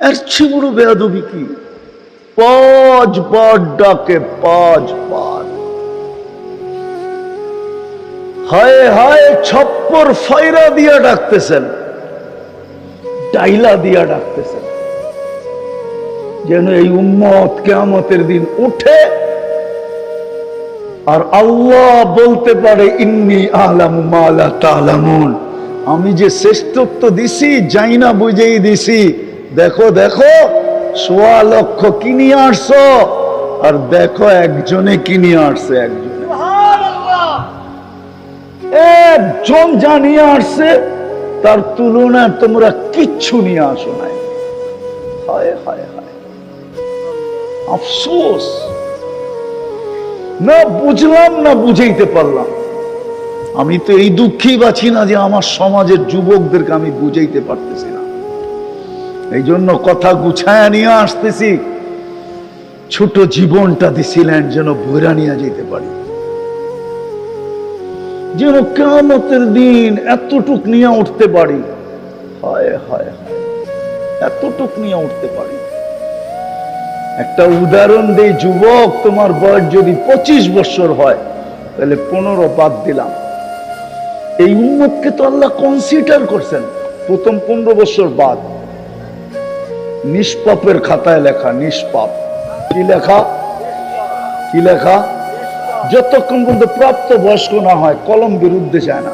এর চেয়ে বড় বেয়াদবি কি? 5 বার ডাকে, 5 বার। হায় হায়, ছপ্পর ফাইরা দিয়া ডাকতেছেন, ডাইলা দিয়া ডাকতেছেন, যেন এই উম্মত কিয়ামতের দিন উঠে আর আল্লাহ বলতে পারে, ইন্নী আ'লামু মা লা তা'লামুন, আমি যে শ্রেষ্ঠত্ব দিছি যাই না বুঝেই দিছি। দেখো দেখো 1.25 লক্ষ কি নিয়ে আসছো, আর দেখো একজনে কি নিয়ে আসছে। একজন জানিয়ে আসছে, তার তুলনায় তোমরা কিচ্ছু নিয়ে আসো নাই। হায় হায় হায়, আফসোস। না বুঝলাম না বুঝাইতে পারলাম। আমি তো এই দুঃখেই বাঁচি না যে আমার সমাজের যুবকদেরকে আমি বুঝাইতে পারতেছি না। এই জন্য কথা গুছায়া নিয়ে আসতেছি। ছোট জীবনটা দিছিলেন যেন বইরা নিয়ে যেতে পারি, যেন কিয়ামতের দিন এতটুক নিয়ে উঠতে পারি। হায় হায় হায়, এতটুক নিয়ে উঠতে পারি। একটা উদাহরণ দেই, যুবক, তোমার বয়স যদি 25 বছর হয়, তাহলে 15 বাদ দিলাম। এই উম্মতকে তো আল্লাহ কনসিডার করছেন। প্রথম 15 বছর বাদ, নিষ্পাপের খাতায় লেখা, নিষ্পাপ। কি লেখা? কি লেখা? যতক্ষণ পর্যন্ত প্রাপ্ত বয়স্ক না হয় কলম বিরুদ্ধে যায় না।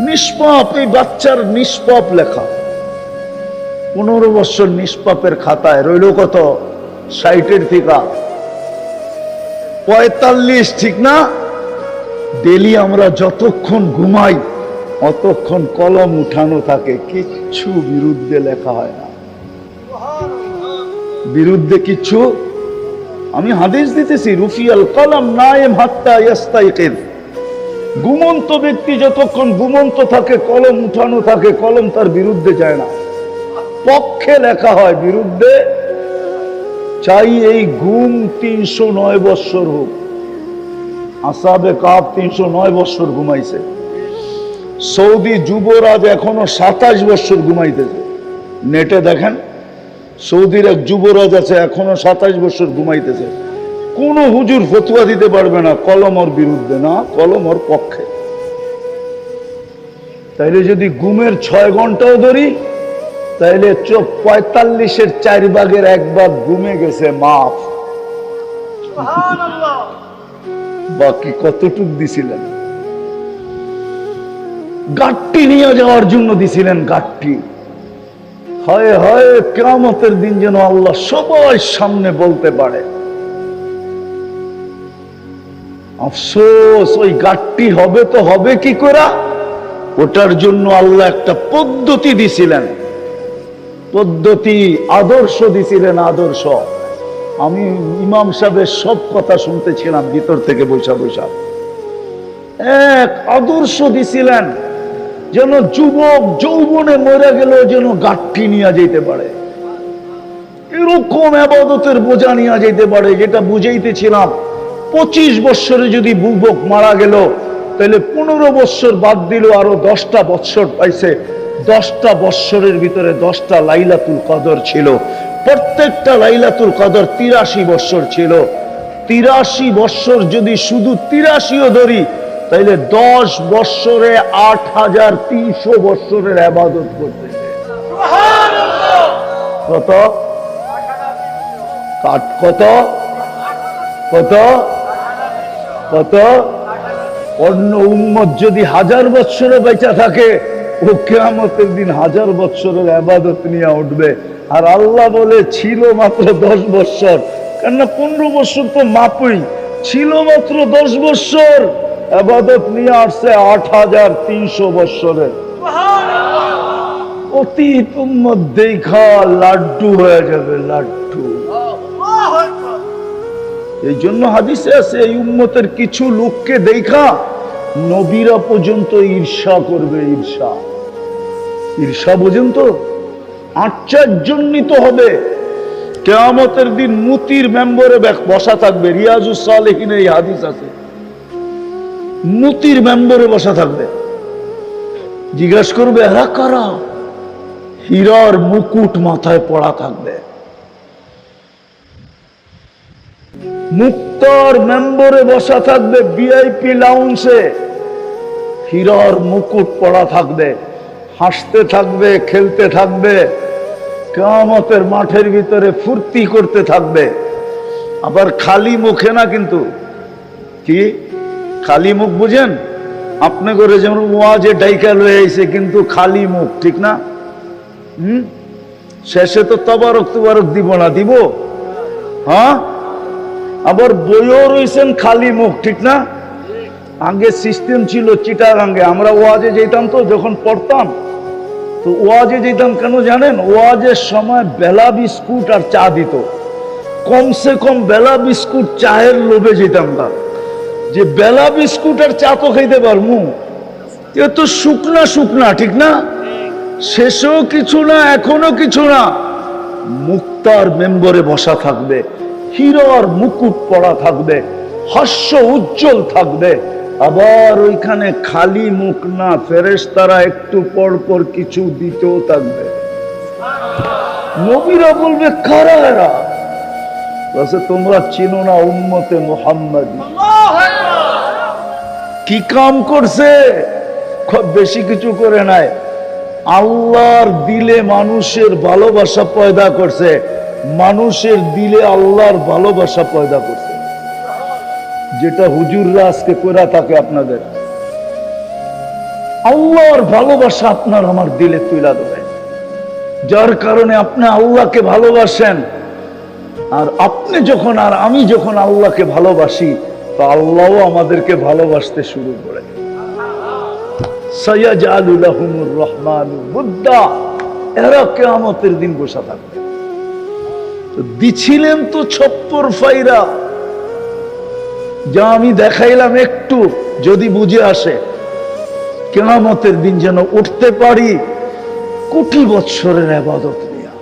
নিষ্পাপ, এই বাচ্চার নিষ্পাপ লেখা। 15 বছর নিষ্পাপের খাতায় রইল কত? 60 থেকে 45, ঠিক না? ডেলি আমরা যতক্ষণ ঘুমাই অতক্ষণ কলম উঠানো থাকে, কিচ্ছু বিরুদ্ধে লেখা হয় না। বিরুদ্ধে কিচ্ছু। আমি হাদিস দিতেছি, রুফিয়াল কলম নায়েম হাত্তা ইয়াস্তাইকিজ। ঘুমন্ত ব্যক্তি যতক্ষণ ঘুমন্ত থাকে কলম উঠানো থাকে, কলম তার বিরুদ্ধে যায় না, পক্ষে লেখা হয়, বিরুদ্ধে। চাই এই ঘুম 309 বৎসর হোক। আসহাবে কাহফ 309 বৎসর ঘুমাইছে। সৌদি যুবরাজ এখনো 27 বৎসর ঘুমাইতেছে। নেটে দেখেন, সৌদির এক যুবরাজ আছে, এখনো 27 বছর ঘুমাইতেছে। কোন হুজুর ফতোয়া দিতে পারবে না কলম ওর বিরুদ্ধে, না, কলম ওর পক্ষে। তাইলে যদি ঘুমের 6 ঘন্টাও ধরি, তাইলে 45-এর 4 ভাগের 1 ভাগ ঘুমে গেছে, মাফ। বাকি কতটুক দিছিলেন? গাট্টি নিয়ে যাওয়ার জন্য দিছিলেন, গাট্টি। হায় হায়, কিয়ামতের দিন যেন আল্লাহ সবার সামনে বলতে পারে। আফসোস, ওই গাট্টি হবে তো হবে কি করে? ওটার জন্য আল্লাহ একটা পদ্ধতি দিছিলেন, পদ্ধতি, আদর্শ দিছিলেন, আদর্শ। আমি ইমাম সাহেবের সব কথা শুনতেছিলাম ভিতর থেকে বৈশা বৈশা। এক আদর্শ দিছিলেন যেন যুবক যৌবনে মরে গেল যেন গাঠি নিয়ে যেতে পারে, এরকম ইবাদতের বোঝা নিয়ে যেতে পারে, যেটা বুঝাইতেছিলাম। 25 বৎসরে যদি যুবক মারা গেল, তাহলে 15 বৎসর বাদ দিল, আরো 10টা বৎসর পাইছে। 10টা বৎসরের ভিতরে 10টা লাইলাতুল কদর ছিল। প্রত্যেকটা লাইলাতুল কদর 83 বৎসর ছিল। 83 বৎসর যদি শুধু 83ও ধরি, তাইলে 10 বৎসরে 8300 বৎসরের ইবাদত করতেছে। কত? কত? কত? কত? অন্য উম্মত যদি 1000 বৎসরে বেঁচে থাকে, ও কিয়ামতের দিন 1000 বৎসরের ইবাদত নিয়ে উঠবে। আর আল্লাহ বলে ছিল মাত্র 10 বৎসর, কেননা 15 বৎসর তো মাপই ছিল, মাত্র 10 বৎসর ইবাদত নিয়ে আসছে 8300 বৎসরে। অতীত উম্মত দেখা লাড্ডু হয়ে যাবে, লাড্ডু। এই জন্য হাদিসে আছে, এই উম্মতের কিছু লোককে দেখা নবীরা পর্যন্ত ঈর্ষা করবে, ঈর্ষা। ঈর্ষা পর্যন্ত আশ্চর্যান্বিত হবে। কিয়ামতের দিন মুতির মেম্বরে বসা থাকবে, রিয়াজুস সালেহিনে এই হাদিস আছে, মুতির মেম্বরে বসা থাকবে। জিজ্ঞাসা করবে, এরা কারা? হীরার মুকুট মাথায় পড়া থাকবে। মুক্তার মেম্বরে বসা থাকবে, ভিআইপি লাউঞ্জে হীরার মুকুট পড়া থাকবে, হাসতে থাকবে, খেলতে থাকবে, কিয়ামতের মাঠের ভিতরে ফুর্তি করতে থাকবে। আবার খালি মুখে না, কিন্তু কি খালি মুখ বুঝেন? আপনি করে যেমন ওয়াজে ডাইকা লয়ে আইছে, কিন্তু খালি মুখ, ঠিক না? শেষে তো তবারক তুবারক দিব না, দিব? হ্যাঁ, আবার বইও রয়েছেন খালি মুখ, ঠিক না? আগে সিস্টেম ছিল চিটাগাঙ্গে, আমরা ওয়াজে যেতাম, তো যখন পড়তাম তো ওয়াজে যেতাম কেন জানেন? ওয়াজের সময় বেলা বিস্কুট আর চা দিত, কমসে কম বেলা বিস্কুট চায়ের লোভে যেতাম না, যে বেলা বিস্কুট আর চা তো খাইতে পারবো, এ তো শুকনা শুকনা, ঠিক না? শেষেও কিছু না, এখনো কিছু না। মুক্তার মেম্বরে বসা থাকবে, হীরার মুকুট পড়া থাকবে, হাস্য উজ্জ্বল থাকবে। আবার ওইখানে খালি মুখ না, ফেরেশতারা একটু পর পর কিছু দিতেও থাকবে। নবীরা বলবে, কারা এরা? বলছে, তোমরা চিনো না উম্মতে মুহাম্মাদী। কি কাম করছে? খুব বেশি কিছু করে নাই, আল্লাহর দিলে মানুষের ভালোবাসা পয়দা করছে, মানুষের দিলে আল্লাহর ভালোবাসা পয়দা করছে, যেটা হুজুররা আজকে করে থাকে আপনাদের। আল্লাহর ভালোবাসা আপনার আমার দিলে তুইলা দেবে, যার কারণে আপনি আল্লাহকে ভালোবাসেন। আর আপনি যখন আর আমি যখন আল্লাহকে ভালোবাসি, তো আল্লাহও আমাদেরকে ভালোবাসতে শুরু করে। সায়াজআলু লাহুমুর রহমানু বুদ্দা, এরা কিয়ামতের দিন বসা থাকবে। তো দিছিলেন তো ছপ্পর ফাইরা, যা আমি দেখাইলাম একটু যদি বুঝে আসে, কিয়ামতের দিন যেন উঠতে পারি কোটি বৎসরের ইবাদত নিয়া।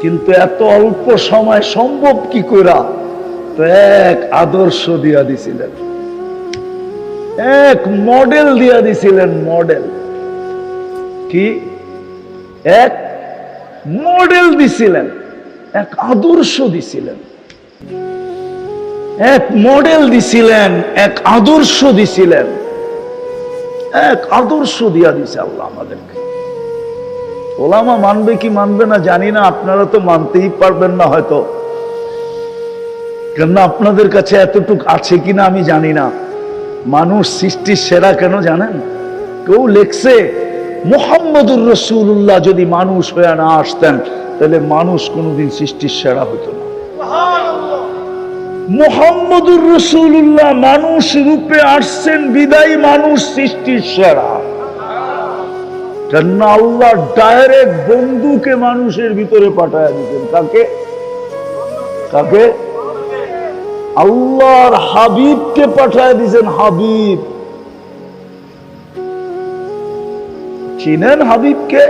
কিন্তু এত অল্প সময় সম্ভব কি কইরা? তো এক আদর্শ দিয়া দিছিলেন, এক মডেল দিয়া দিছিলেন। মডেল কি? এক মডেল দিছিলেন, এক আদর্শ দিছিলেন, এক মডেল দিছিলেন, এক আদর্শ দিছিলেন, এক আদর্শ দিয়া দিছে আল্লাহ আমাদেরকে। ওলামা মানবে কি মানবে না জানি না, আপনারা তো মানতেই পারবেন না হয়তো, কেন আপনাদের কাছে এতটুক আছে কিনা আমি জানি না। মানুষ সৃষ্টির সেরা কেন জানেন? কেউ লেখছে, মুহাম্মদুর রাসূলুল্লাহ যদি মানুষ হয়ে না আসতেন, তাহলে মানুষ কোনোদিন সৃষ্টির সেরা হতো না। মুহাম্মদুর রাসূলুল্লাহ মানুষ রূপে আসছেন বিদায় মানুষ সৃষ্টির সেরা। কেন? আল্লাহ ডাইরেক্ট বন্ধুকে মানুষের ভিতরে পাঠায় দিতেন। কাকে? কাকে? আল্লাহর হাবিবকে পাঠায় দিয়েছেন। হাবিব চিনেন? হাবিবকে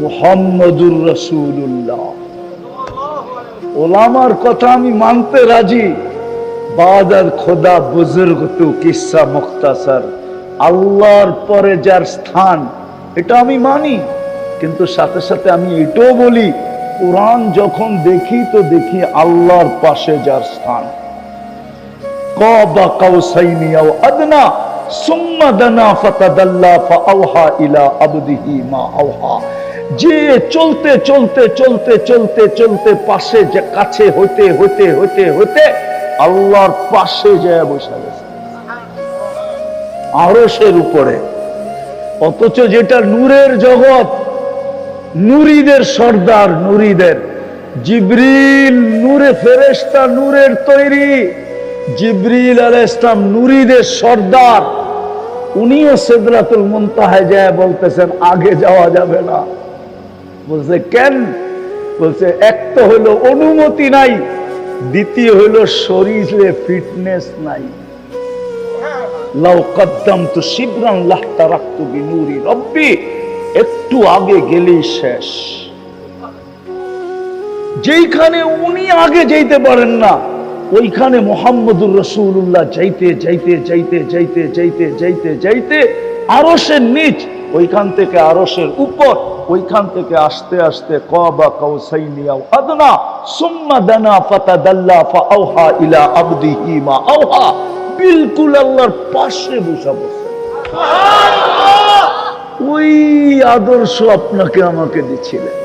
মুহাম্মদুর রাসূলুল্লাহ। ওলামার কথা আমি মানতে রাজি, বাদার খোদা বুজুর্গ তু কিসসা মুখতাসার, আল্লাহর পরে যার স্থান এটা আমি মানি, কিন্তু সাথে সাথে আমি এটাও বলি, কোরআন যখন দেখি তো দেখি আল্লাহর পাশে যার স্থান। কাবা কাউসাইনি আও আদনা সুম্মা দানা ফাতাদাল্লা ফাআওহা ইলা আবদিহি মা আওহা। যে চলতে চলতে চলতে চলতে চলতে পাশে যে কাছে হইতে হইতে হইতে হইতে আল্লাহর পাশে যায় বসে গেছে আরশের উপরে। অথচ যেটা নূরের জগৎ, নূরীদের সর্দার, নূরীদের জিবরিল নূরে ফেরেশতা, নূরের তৈরি। জিবরিল আলাইহিস সালাম নূরীদের সর্দার, উনিও সিদরাতুল মুনতাহায় যায় বলতেছেন আগে যাওয়া যাবে না। বলছে কেন? বলছে এক তো হলো অনুমতি নাই, দ্বিতীয় হলো শরীরে ফিটনেস নাই। লাউ কদ্দামতু শিবরান লাহতারাকতু বিনূরি রব্বি, একটু আগে গেলেই শেষ। যেইখানে উনি আগে যাইতে পারেন না, ওইখানে মুহাম্মদুর রাসূলুল্লাহ যাইতে যাইতে যাইতে যাইতে যাইতে যাইতে যাইতে আরশের নিচ ওইখান থেকে আরশের উপর, ওইখান থেকে আস্তে আস্তে কাবা কাউসাইনি আও আদনা সুম্মা দানা ফাতাদাল্লা ফাআওহা ইলা আবদিহি মা আওহা, বিলকুল আল্লাহর পাশে বসে বসে। ওই আদর্শ আপনাকে আমাকে দিচ্ছিলেন।